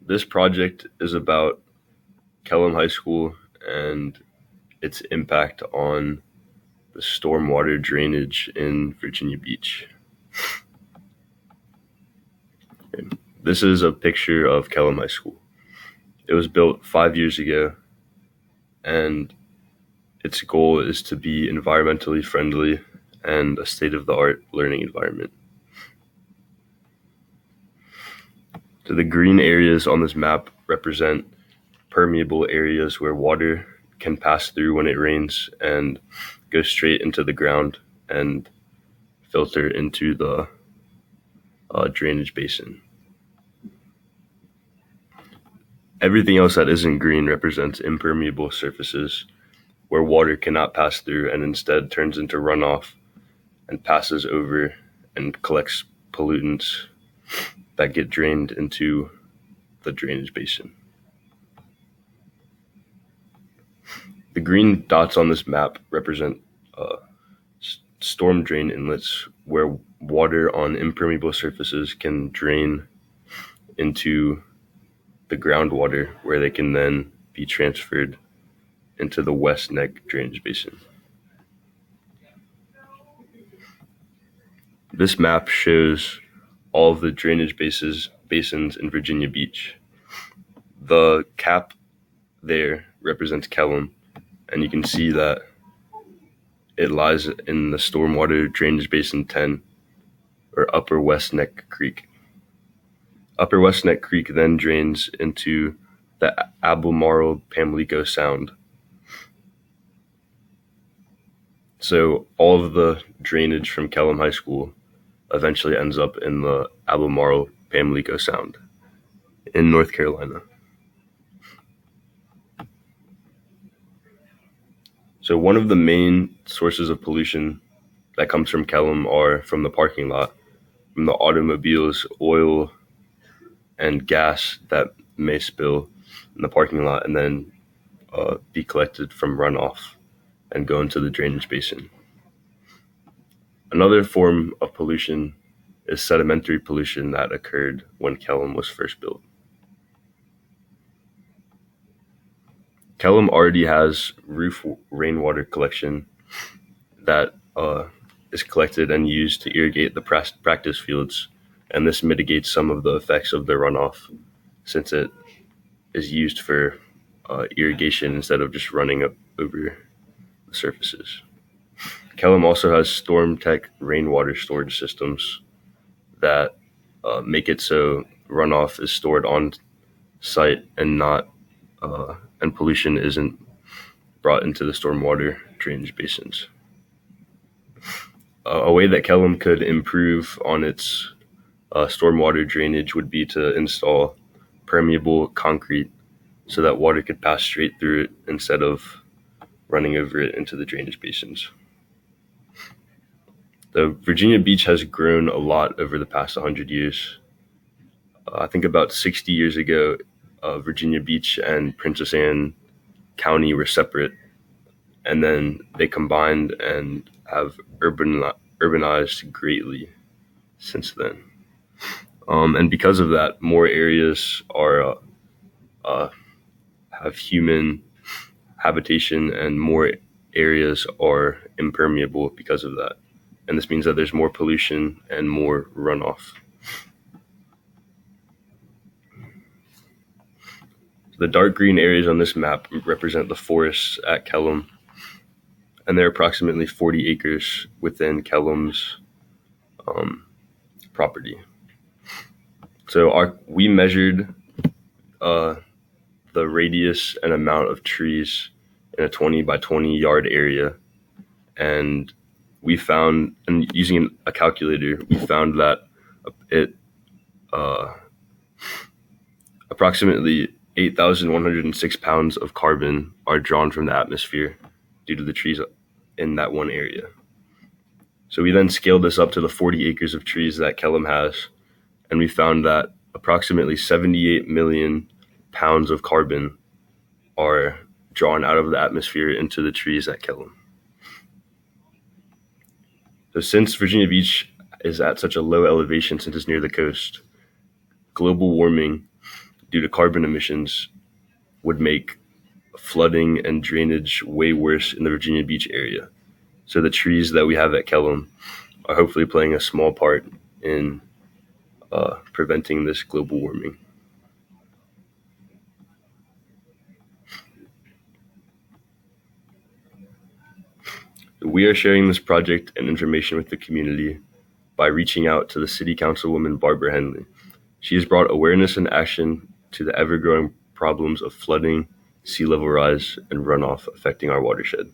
This project is about Kellam High School and its impact on the stormwater drainage in Virginia Beach. This is a picture of Kellam High School. It was built 5 years ago, and its goal is to be environmentally friendly and a state-of-the-art learning environment. So the green areas on this map represent permeable areas where water can pass through when it rains and go straight into the ground and filter into the drainage basin. Everything else that isn't green represents impermeable surfaces where water cannot pass through and instead turns into runoff and passes over and collects pollutants that get drained into the drainage basin. The green dots on this map represent storm drain inlets where water on impermeable surfaces can drain into the groundwater, where they can then be transferred into the West Neck drainage basin. This map shows all of the drainage basins in Virginia Beach. The cap there represents Kellam, and you can see that it lies in the Stormwater Drainage Basin 10, or Upper West Neck Creek. Upper West Neck Creek then drains into the Albemarle Pamlico Sound. So all of the drainage from Kellam High School eventually ends up in the Albemarle Pamlico Sound in North Carolina. So one of the main sources of pollution that comes from Kellam are from the parking lot, from the automobiles, oil, and gas that may spill in the parking lot and then be collected from runoff and go into the drainage basin. Another form of pollution is sedimentary pollution that occurred when Kellam was first built. Kellam already has roof rainwater collection that is collected and used to irrigate the practice fields, and this mitigates some of the effects of the runoff since it is used for irrigation instead of just running up over the surfaces. Kellam also has StormTech rainwater storage systems that make it so runoff is stored on site and not and pollution isn't brought into the stormwater drainage basins. A way that Kellam could improve on its stormwater drainage would be to install permeable concrete so that water could pass straight through it instead of running over it into the drainage basins. The Virginia Beach has grown a lot over the past 100 years. I think about 60 years ago, Virginia Beach and Princess Anne County were separate, and then they combined and have urbanized greatly since then. And because of that, more areas are have human habitation, and more areas are impermeable because of that. And this means that there's more pollution and more runoff. The dark green areas on this map represent the forests at Kellam, and there are approximately 40 acres within Kellam's property. So we measured the radius and amount of trees in a 20 by 20 yard area, and we found, and using a calculator, we found that approximately 8,106 pounds of carbon are drawn from the atmosphere due to the trees in that one area. So we then scaled this up to the 40 acres of trees that Kellam has, and we found that approximately 78 million pounds of carbon are drawn out of the atmosphere into the trees at Kellam. So since Virginia Beach is at such a low elevation, since it's near the coast, global warming due to carbon emissions would make flooding and drainage way worse in the Virginia Beach area. So the trees that we have at Kellam are hopefully playing a small part in preventing this global warming. We are sharing this project and information with the community by reaching out to the City Councilwoman Barbara Henley. She has brought awareness and action to the ever-growing problems of flooding, sea level rise, and runoff affecting our watershed.